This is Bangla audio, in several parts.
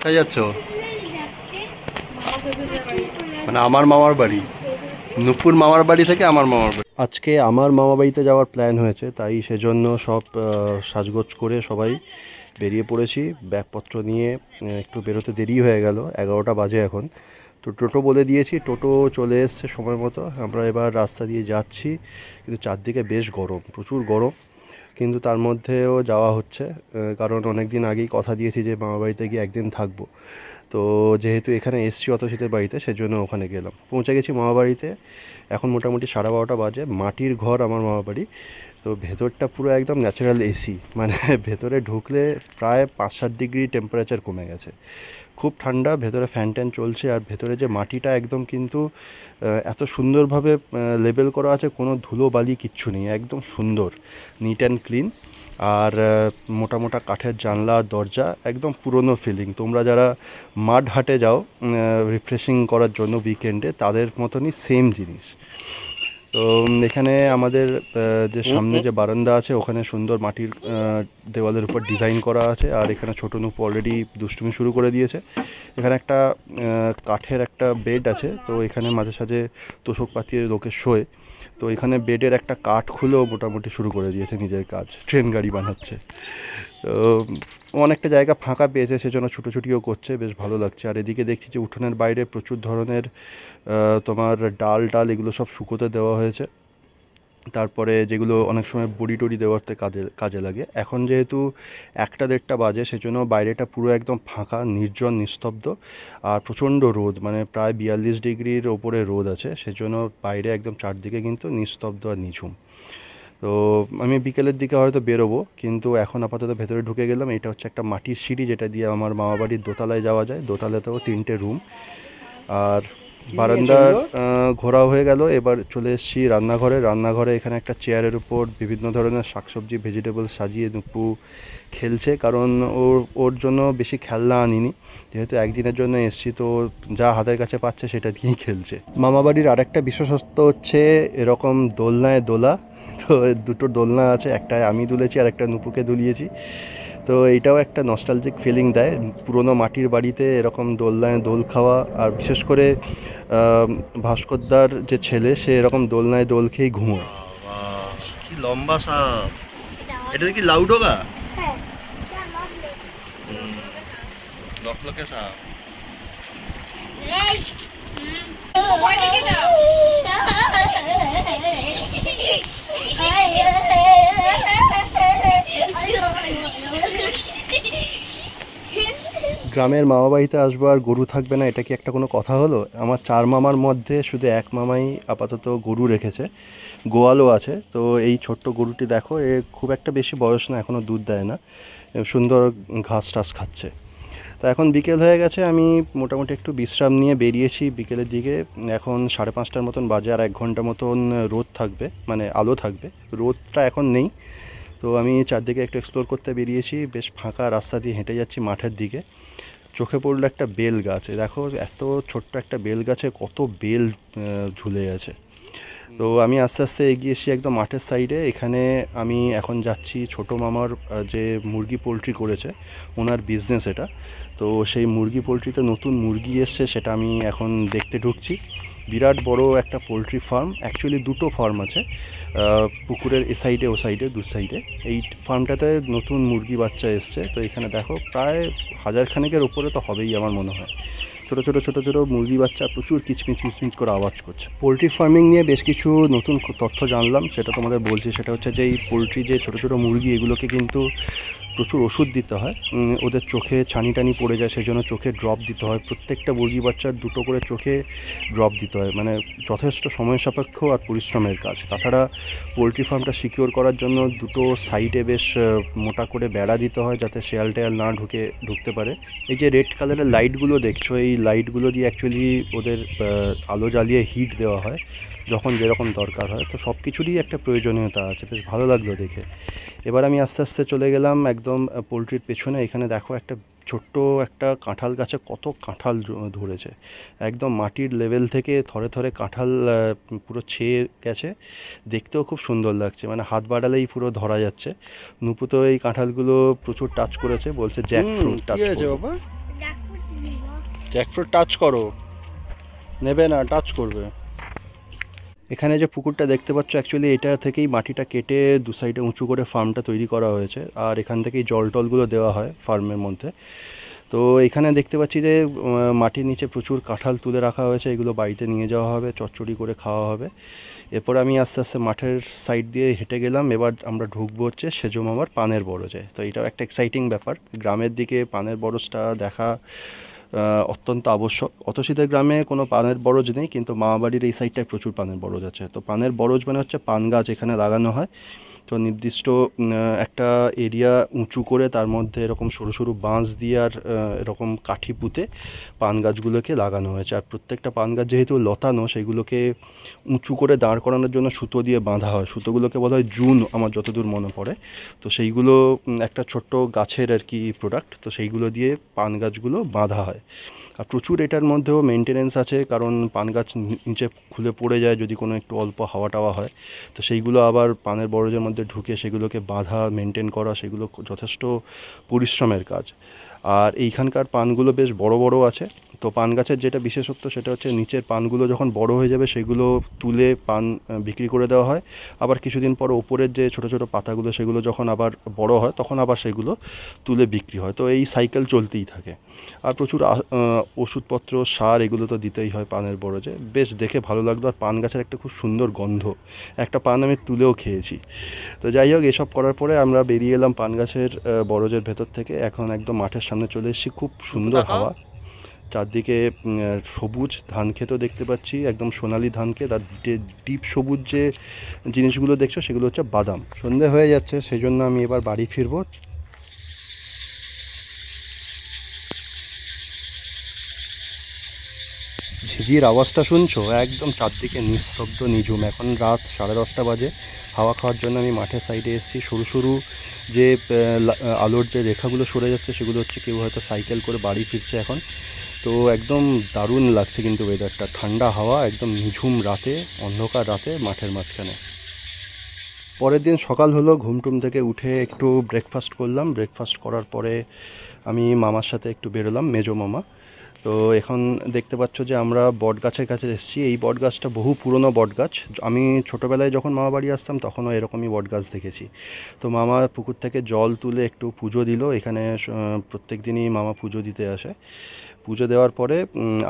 কোথায় যাচ্ছ? মানে আমার মামার বাড়ি, নুপুর মামার বাড়ি থেকে আমার মামার বাড়ি। আজকে আমার মামা বাড়িতে যাওয়ার প্ল্যান হয়েছে, তাই সেজন্য সব সাজগোজ করে সবাই বেরিয়ে পড়েছি ব্যাগপত্র নিয়ে। একটু বেরোতে দেরি হয়ে গেল, 11টা বাজে এখন। তো টোটো বলে দিয়েছি, টোটো চলে এসছে সময় মতো। আমরা এবার রাস্তা দিয়ে যাচ্ছি, কিন্তু চারদিকে বেশ গরম, প্রচুর গরম, কিন্তু তার মধ্যেও যাওয়া হচ্ছে। কারণ অনেক দিন আগেই কথা দিয়েছি যে মামা বাড়িতে গিয়ে একদিন থাকবো। তো যেহেতু এখানে এসছি অতসীদের বাড়িতে, সেজন্য ওখানে গেলাম। পৌঁছে গেছি মামা বাড়িতে, এখন মোটামুটি 12:30 বাজে। মাটির ঘর আমার মামা বাড়ি। তো ভেতরটা পুরো একদম ন্যাচারাল এসি, মানে ভেতরে ঢুকলে প্রায় 5-7 ডিগ্রি টেম্পারেচার কমে গেছে। খুব ঠান্ডা, ভেতরে ফ্যান ট্যান চলছে। আর ভেতরে যে মাটিটা একদম কিন্তু এত সুন্দরভাবে লেবেল করা আছে, কোনো ধুলো বালি কিচ্ছু নেই, একদম সুন্দর, নিট অ্যান্ড ক্লিন। আর মোটা মোটা কাঠের জানলা দরজা, একদম পুরনো ফিলিং। তোমরা যারা মাড হাটে যাও রিফ্রেশিং করার জন্য উইকেন্ডে, তাদের মতনই সেম জিনিস। তো এখানে আমাদের যে সামনে যে বারান্দা আছে, ওখানে সুন্দর মাটির দেওয়ালের উপর ডিজাইন করা আছে। আর এখানে ছোটো নুপু অলরেডি দুষ্টুমি শুরু করে দিয়েছে। এখানে একটা কাঠের একটা বেড আছে, তো এখানে মাঝে সাঝে তোষক পাতিয়ে লোকে শোয়। তো এখানে বেডের একটা কাঠ খুলেও মোটামুটি শুরু করে দিয়েছে নিজের কাজ, ট্রেন গাড়ি বানাচ্ছে। তো অনেকটা জায়গা ফাঁকা পেয়েছে, সেজন্য ছুটোছুটিও করছে, বেশ ভালো লাগছে। আর এদিকে দেখছি যে উঠোনের বাইরে প্রচুর ধরনের তোমার ডাল এগুলো সব শুকোতে দেওয়া হয়েছে। তারপরে যেগুলো অনেক সময় বড়ি টড়ি দেওয়াতে কাজে লাগে। এখন যেহেতু 1টা-1:30 বাজে, সেজন্য বাইরেটা পুরো একদম ফাঁকা, নির্জন, নিস্তব্ধ। আর প্রচণ্ড রোদ, মানে প্রায় 42 ডিগ্রির ওপরে রোদ আছে, সেজন্য বাইরে একদম চারদিকে কিন্তু নিস্তব্ধ আর নিঝুম। তো আমি বিকেলের দিকে হয়তো বেরোবো, কিন্তু এখন আপাতত ভেতরে ঢুকে গেলাম। এটা হচ্ছে একটা মাটির সিঁড়ি, যেটা দিয়ে আমার মামা বাড়ির দোতলায় যাওয়া যায়। দোতলাতেও 3টে রুম। আর বারান্দার ঘোরা হয়ে গেল, এবার চলে এসেছি রান্নাঘরে। এখানে একটা চেয়ারের উপর বিভিন্ন ধরনের শাকসবজি, ভেজিটেবলস সাজিয়ে নুপু খেলছে। কারণ ওর জন্য বেশি খেলনা আনিনি, যেহেতু একদিনের জন্য এসছি, তো যা হাতের কাছে পাচ্ছে সেটা দিয়েই খেলছে। মামাবাড়ির আরেকটা বিশেষত্ব হচ্ছে এরকম দোলনায় দোলা। তো 2টো দোলনা আছে, একটা আমি দুলেছি আর একটা নুপুকে দুলিয়েছি। তো এইটাও একটা নস্টালজিক ফিলিং দেয়, পুরনো মাটির বাড়িতে এরকম দোলনায় দোল খাওয়া। আর বিশেষ করে ভাস্করদার যে ছেলে, সে এরকম দোলনায় দোল খেয়েই ঘুমোয়। কি লম্বা সাপ! এটা কি লাউডোগা? লকলকে সাপ। গ্রামের মামা বাড়িতে আসবো আর গরু থাকবে না, এটা কি একটা কোনো কথা হলো? আমার 4 মামার মধ্যে শুধু এক মামাই আপাতত গরু রেখেছে, গোয়ালও আছে। তো এই ছোট্ট গরুটি দেখো, এ খুব একটা বেশি বয়স না, এখনও দুধ দেয় না, সুন্দর ঘাস টাস খাচ্ছে। তো এখন বিকেল হয়ে গেছে, আমি মোটামুটি একটু বিশ্রাম নিয়ে বেরিয়েছি বিকেলের দিকে। এখন 5:30টার মতন বাজে, আর 1 ঘন্টা মতন রোদ থাকবে, মানে আলো থাকবে। রোদটা এখন নেই। তো আমি চারদিকে একটু এক্সপ্লোর করতে বেরিয়েছি, বেশ ফাঁকা রাস্তা দিয়ে হেঁটে যাচ্ছি মাঠের দিকে। চোখে পড়লো একটা বেল গাছ। দেখো, এত ছোট্ট একটা বেল গাছে কত বেল ঝুলে আছে। তো আমি আস্তে আস্তে এগিয়েছি একদম মাঠের সাইডে। এখানে আমি এখন যাচ্ছি ছোটো মামার যে মুরগি পোলট্রি করেছে, ওনার বিজনেস এটা। তো সেই মুরগি পোলট্রিতে নতুন মুরগি এসছে, সেটা আমি এখন দেখতে ঢুকছি। বিরাট বড় একটা পোলট্রি ফার্ম, অ্যাকচুয়ালি 2টো ফার্ম আছে, পুকুরের এ সাইডে ও সাইডে, 2 সাইডে। এই ফার্মটাতে নতুন মুরগি বাচ্চা এসছে। তো এখানে দেখো প্রায় 1000 খানেকের ওপরে তো হবেই আমার মনে হয়। ছোটো ছোটো মুরগি বাচ্চা প্রচুর কিচমিচ করে আওয়াজ করছে। পোলট্রি ফার্মিং নিয়ে বেশ কিছু নতুন তথ্য জানলাম, সেটা তোমাদের বলছি। সেটা হচ্ছে যে এই পোলট্রি যে ছোটো মুরগি, এগুলোকে কিন্তু প্রচুর ওষুধ দিতে হয়। ওদের চোখে ছানি টানি পড়ে যায়, সেজন্য চোখে ড্রপ দিতে হয়। প্রত্যেকটা মুরগি বাচ্চার 2টো করে চোখে ড্রপ দিতে হয়, মানে যথেষ্ট সময় সাপেক্ষ আর পরিশ্রমের কাজ। তাছাড়া পোলট্রি ফার্মটা সিকিওর করার জন্য 2টো সাইডে বেশ মোটা করে বেড়া দিতে হয়, যাতে শেয়াল টেয়াল না ঢুকতে পারে। এই যে রেড কালারের লাইটগুলো দেখছো, এই লাইটগুলো দিয়ে অ্যাকচুয়ালি ওদের আলো জ্বালিয়ে হিট দেওয়া হয় যখন যেরকম দরকার হয়। তো সব কিছুরই একটা প্রয়োজনীয়তা আছে, বেশ ভালো লাগলো দেখে। এবার আমি আস্তে আস্তে চলে গেলাম একদম পোলট্রির পেছনে। এখানে দেখো একটা ছোট্ট একটা কাঁঠাল গাছে কত কাঁঠাল ধরেছে, একদম মাটির লেভেল থেকে থরে থরে কাঁঠাল পুরো ছেয়ে গেছে। দেখতেও খুব সুন্দর লাগছে, মানে হাত বাড়ালেই পুরো ধরা যাচ্ছে। নুপু তো এই কাঁঠালগুলো প্রচুর টাচ করেছে, বলছে জ্যাক ফ্রুট টাচ করেছে বাবা। একটু টাচ করো, নেবে না, টাচ করবে। এখানে যে পুকুরটা দেখতে পাচ্ছ অ্যাকচুয়ালি এটা থেকেই মাটিটা কেটে দু সাইডে উঁচু করে ফার্মটা তৈরি করা হয়েছে, আর এখান থেকেই জল টলগুলো দেওয়া হয় ফার্মের মধ্যে। তো এখানে দেখতে পাচ্ছি যে মাটির নিচে প্রচুর কাঁঠাল তুলে রাখা হয়েছে, এগুলো বাড়িতে নিয়ে যাওয়া হবে, চচ্চড়ি করে খাওয়া হবে। এরপর আমি আস্তে আস্তে মাঠের সাইড দিয়ে হেঁটে গেলাম, এবার আমরা ঢুকবো হচ্ছে সেজো মামার পানের বরজে। তো এটাও একটা এক্সাইটিং ব্যাপার, গ্রামের দিকে পানের বরজটা দেখা অত্যন্ত আবশ্যক। অতসীদের গ্রামে কোনো পানের বরজ নেই, কিন্তু মামাবাড়ির এই সাইডটায় প্রচুর পানের বরজ আছে। তো পানের বরজ মানে হচ্ছে পান গাছ এখানে লাগানো হয়। তো নির্দিষ্ট একটা এরিয়া উঁচু করে তার মধ্যে এরকম সরু সরু বাঁশ দিয়ে আর এরকম কাঠি পুঁতে পান গাছগুলোকে লাগানো হয়েছে। আর প্রত্যেকটা পান গাছ যেহেতু লতানো, সেগুলোকে উঁচু করে দাঁড় করানোর জন্য সুতো দিয়ে বাঁধা হয়। সুতোগুলোকে বলা হয় জুন, আমার যতদূর মনে পড়ে। তো সেইগুলো একটা ছোট্ট গাছের আর কি প্রোডাক্ট, তো সেইগুলো দিয়ে পান গাছগুলো বাঁধা হয়। আর প্রচুর এটার মধ্যেও মেনটেনেন্স আছে, কারণ পান গাছ নিচে খুলে পড়ে যায় যদি কোনো একটু অল্প হাওয়া টাওয়া হয়। তো সেইগুলো আবার পানের বরজের মধ্যে ঢুকে সেগুলোকে বাঁধা, মেনটেন করা, সেগুলো যথেষ্ট পরিশ্রমের কাজ। আর এইখানকার পানগুলো বেশ বড় বড় আছে। তো পান গাছের যেটা বিশেষত্ব সেটা হচ্ছে নিচের পানগুলো যখন বড় হয়ে যাবে সেগুলো তুলে পান বিক্রি করে দেওয়া হয়। আবার কিছুদিন পর ওপরের যে ছোটো ছোটো পাতাগুলো সেগুলো যখন আবার বড় হয় তখন আবার সেগুলো তুলে বিক্রি হয়। তো এই সাইকেল চলতেই থাকে। আর প্রচুর ওষুধপত্র, সার, এগুলো তো দিতেই হয় পানের বরজে। বেশ দেখে ভালো লাগলো। আর পান গাছের একটা খুব সুন্দর গন্ধ, একটা পান আমি তুলেও খেয়েছি। তো যাই হোক, এসব করার পরে আমরা বেরিয়ে এলাম পান গাছের বরজের ভেতর থেকে। এখন একদম মাঠের সামনে চলে এসেছি। খুব সুন্দর হাওয়া, চারদিকে সবুজ ধান ক্ষেতও দেখতে পাচ্ছি, একদম সোনালি ধান ক্ষেত। আর ডিপ সবুজ যে জিনিসগুলো দেখছো সেগুলো হচ্ছে বাদাম। সন্ধে হয়ে যাচ্ছে, সেই জন্য আমি এবার বাড়ি ফিরবো। ঝিঝির আওয়াজটা শুনছো? একদম চারদিকে নিস্তব্ধ, নিঝুম। এখন রাত 10:30 বাজে। হাওয়া খাওয়ার জন্য আমি মাঠের সাইডে এসেছি। সরু সরু যে আলোর যে রেখাগুলো সরে যাচ্ছে সেগুলো হচ্ছে কেউ হয়তো সাইকেল করে বাড়ি ফিরছে এখন। তো একদম দারুণ লাগছে কিন্তু ওয়েদারটা, ঠান্ডা হাওয়া, একদম নিঝুম রাতে, অন্ধকার রাতে মাঠের মাঝখানে। পরের দিন সকাল হলো, ঘুমটুম থেকে উঠে একটু ব্রেকফাস্ট করলাম। ব্রেকফাস্ট করার পরে আমি মামার সাথে একটু বেরোলাম, মেজো মামা। তো এখন দেখতে পাচ্ছ যে আমরা বট গাছের কাছে এসেছি। এই বট গাছটা বহু পুরনো বট গাছ। আমি ছোটোবেলায় যখন মামা বাড়ি আসতাম তখনও এরকমই বট গাছ দেখেছি। তো মামা পুকুর থেকে জল তুলে একটু পুজো দিল। এখানে প্রত্যেক দিনই মামা পুজো দিতে আসে। পুজো দেওয়ার পরে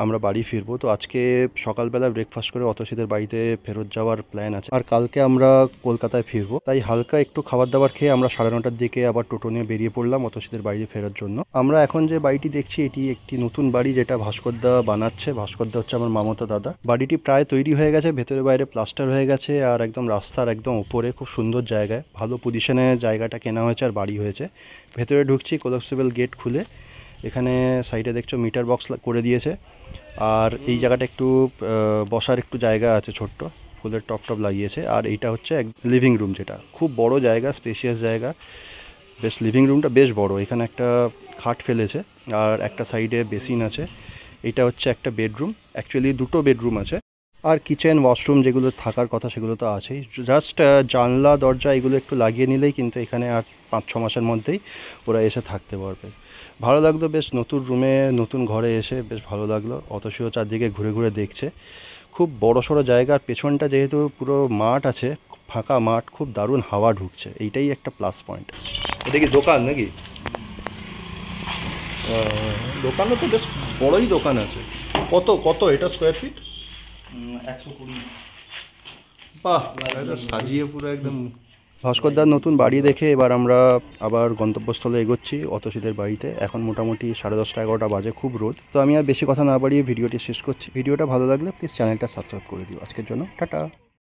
আমরা বাড়ি ফিরবো। তো আজকে সকালবেলা ব্রেকফাস্ট করে অতসীদের বাড়িতে ফেরত যাওয়ার প্ল্যান আছে, আর কালকে আমরা কলকাতায় ফিরবো। তাই হালকা একটু খাবার দাবার খেয়ে আমরা 9:30টার দিকে আবার টোটো নিয়ে বেরিয়ে পড়লাম অতসীদের বাড়ি ফেরার জন্য। আমরা এখন যে বাড়িটি দেখছি এটি একটি নতুন বাড়ি, যেটা ভাস্করদা বানাচ্ছে। ভাস্করদা হচ্ছে আমার মামাতো দাদা। বাড়িটি প্রায় তৈরি হয়ে গেছে, ভেতরে বাইরে প্লাস্টার হয়ে গেছে, আর একদম রাস্তার একদম উপরে, খুব সুন্দর জায়গায়, ভালো পজিশনে জায়গাটা কেনা হয়েছে আর বাড়ি হয়েছে। ভেতরে ঢুকছি, কোলাপসিবল গেট খুলে। এখানে সাইডে দেখছো মিটার বক্স করে দিয়েছে। আর এই জায়গাটা একটু বসার একটু জায়গা আছে, ছোট্ট ফুলের টপ টপ লাগিয়েছে। আর এইটা হচ্ছে লিভিং রুম, যেটা খুব বড় জায়গা, স্পেশিয়াস জায়গা। বেশ লিভিং রুমটা বেশ বড়। এখানে একটা খাট ফেলেছে আর একটা সাইডে বেসিন আছে। এটা হচ্ছে একটা বেডরুম, অ্যাকচুয়ালি দুটো বেডরুম আছে। আর কিচেন, ওয়াশরুম যেগুলো থাকার কথা সেগুলো তো আছেই। জাস্ট জানলা দরজা এগুলো একটু লাগিয়ে নিলেই কিন্তু এখানে আর 5-6 মাসের মধ্যেই ওরা এসে থাকতে পারবে। ভালো লাগলো বেশ, নতুন রুমে নতুন ঘরে এসে বেশ ভালো লাগলো। অতসীও চারদিকে ঘুরে ঘুরে দেখছে। খুব বড় সড়ো জায়গা, আর পেছনটা যেহেতু পুরো মাঠ আছে, ফাঁকা মাঠ, খুব দারুণ হাওয়া ঢুকছে, এইটাই একটা প্লাস পয়েন্ট। এটা কি দোকান নাকি? দোকানও তো বেশ বড়ই দোকান আছে। কত কত এটা স্কোয়ার ফিট? 120। বাহ, সাজিয়ে পুরো একদম। ভাস্করদার নতুন বাড়ি দেখে এবার আমরা আবার গন্তব্যস্থলে এগোচ্ছি, অতসীদের বাড়িতে। এখন মোটামুটি 10:30-11টা বাজে, খুব রোদ। তো আমি আর বেশি কথা না বাড়িয়ে ভিডিওটি শেষ করছি। ভিডিওটা ভালো লাগলে প্লিজ চ্যানেলটা সাবস্ক্রাইব করে দিও। আজকের জন্য টাটা।